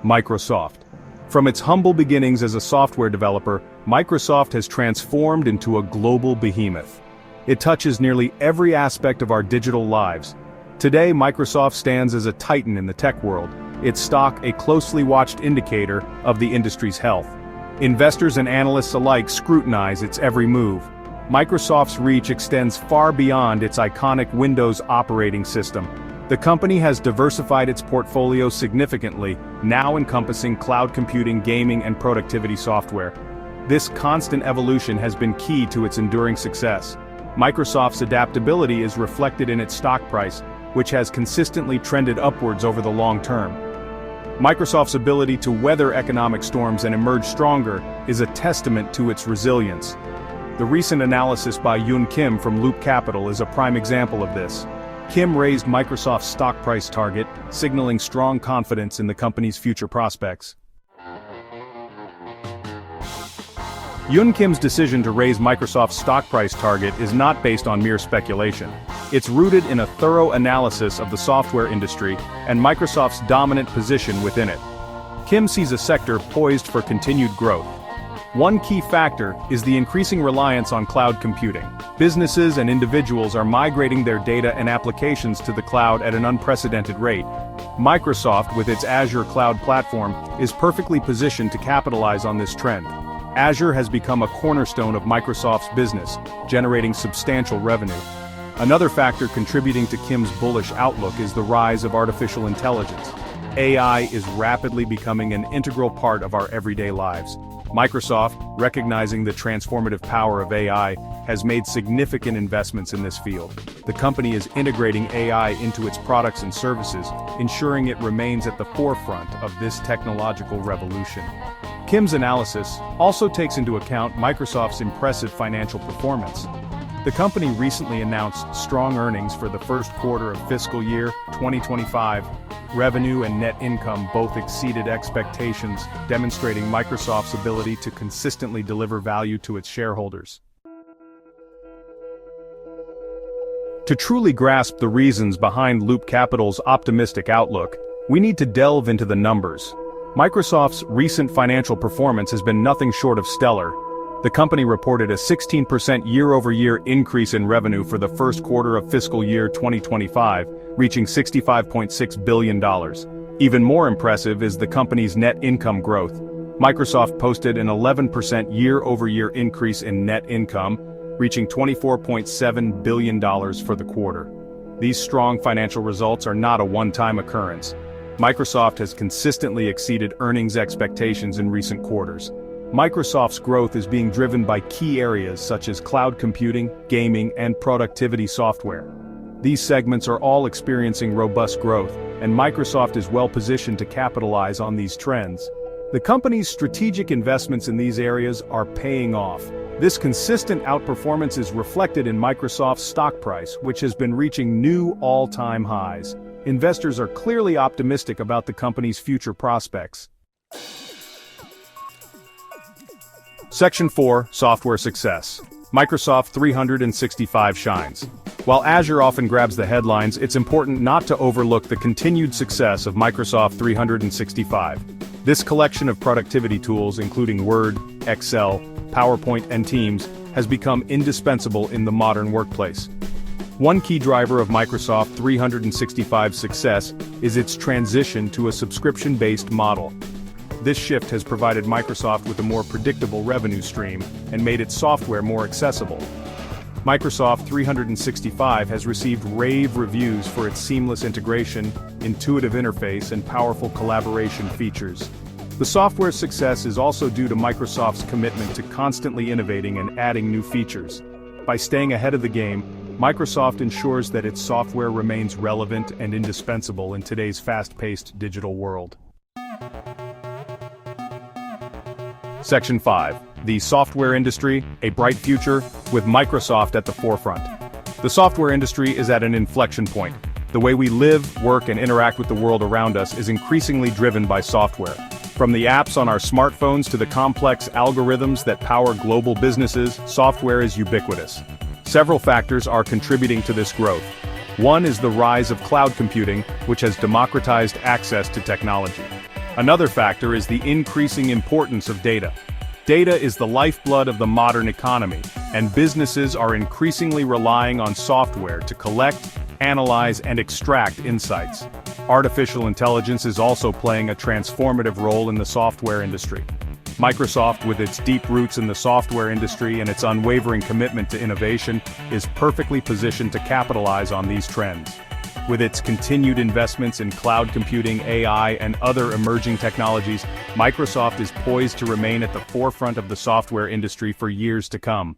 Microsoft. From its humble beginnings as a software developer, Microsoft has transformed into a global behemoth. It touches nearly every aspect of our digital lives. Today, Microsoft stands as a titan in the tech world, its stock a closely watched indicator of the industry's health. Investors and analysts alike scrutinize its every move. Microsoft's reach extends far beyond its iconic Windows operating system. The company has diversified its portfolio significantly, now encompassing cloud computing, gaming, and productivity software. This constant evolution has been key to its enduring success. Microsoft's adaptability is reflected in its stock price, which has consistently trended upwards over the long term. Microsoft's ability to weather economic storms and emerge stronger is a testament to its resilience. The recent analysis by Yoon Kim from Loop Capital is a prime example of this. Kim raised Microsoft's stock price target, signaling strong confidence in the company's future prospects. Yoon Kim's decision to raise Microsoft's stock price target is not based on mere speculation. It's rooted in a thorough analysis of the software industry and Microsoft's dominant position within it. Kim sees a sector poised for continued growth. One key factor is the increasing reliance on cloud computing. Businesses and individuals are migrating their data and applications to the cloud at an unprecedented rate. Microsoft, with its Azure cloud platform, is perfectly positioned to capitalize on this trend. Azure has become a cornerstone of Microsoft's business, generating substantial revenue. Another factor contributing to Kim's bullish outlook is the rise of artificial intelligence. AI is rapidly becoming an integral part of our everyday lives. Microsoft, recognizing the transformative power of AI, has made significant investments in this field. The company is integrating AI into its products and services, ensuring it remains at the forefront of this technological revolution. Kim's analysis also takes into account Microsoft's impressive financial performance. The company recently announced strong earnings for the first quarter of fiscal year 2025. Revenue and net income both exceeded expectations, demonstrating Microsoft's ability to consistently deliver value to its shareholders. To truly grasp the reasons behind Loop Capital's optimistic outlook, we need to delve into the numbers. Microsoft's recent financial performance has been nothing short of stellar. The company reported a 16% year-over-year increase in revenue for the first quarter of fiscal year 2025, reaching $65.6 billion. Even more impressive is the company's net income growth. Microsoft posted an 11% year-over-year increase in net income, reaching $24.7 billion for the quarter. These strong financial results are not a one-time occurrence. Microsoft has consistently exceeded earnings expectations in recent quarters. Microsoft's growth is being driven by key areas such as cloud computing, gaming, and productivity software. These segments are all experiencing robust growth, and Microsoft is well positioned to capitalize on these trends. The company's strategic investments in these areas are paying off. This consistent outperformance is reflected in Microsoft's stock price, which has been reaching new all-time highs. Investors are clearly optimistic about the company's future prospects. Section 4, Software Success. Microsoft 365 shines. While Azure often grabs the headlines, it's important not to overlook the continued success of Microsoft 365. This collection of productivity tools, including Word, Excel, PowerPoint, and Teams, has become indispensable in the modern workplace. One key driver of Microsoft 365's success is its transition to a subscription-based model. This shift has provided Microsoft with a more predictable revenue stream and made its software more accessible. Microsoft 365 has received rave reviews for its seamless integration, intuitive interface, and powerful collaboration features. The software's success is also due to Microsoft's commitment to constantly innovating and adding new features. By staying ahead of the game, Microsoft ensures that its software remains relevant and indispensable in today's fast-paced digital world. Section 5. The software industry, a bright future, with Microsoft at the forefront. The software industry is at an inflection point. The way we live, work, and interact with the world around us is increasingly driven by software. From the apps on our smartphones to the complex algorithms that power global businesses, software is ubiquitous. Several factors are contributing to this growth. One is the rise of cloud computing, which has democratized access to technology. Another factor is the increasing importance of data. Data is the lifeblood of the modern economy, and businesses are increasingly relying on software to collect, analyze, and extract insights. Artificial intelligence is also playing a transformative role in the software industry. Microsoft, with its deep roots in the software industry and its unwavering commitment to innovation, is perfectly positioned to capitalize on these trends. With its continued investments in cloud computing, AI, and other emerging technologies, Microsoft is poised to remain at the forefront of the software industry for years to come.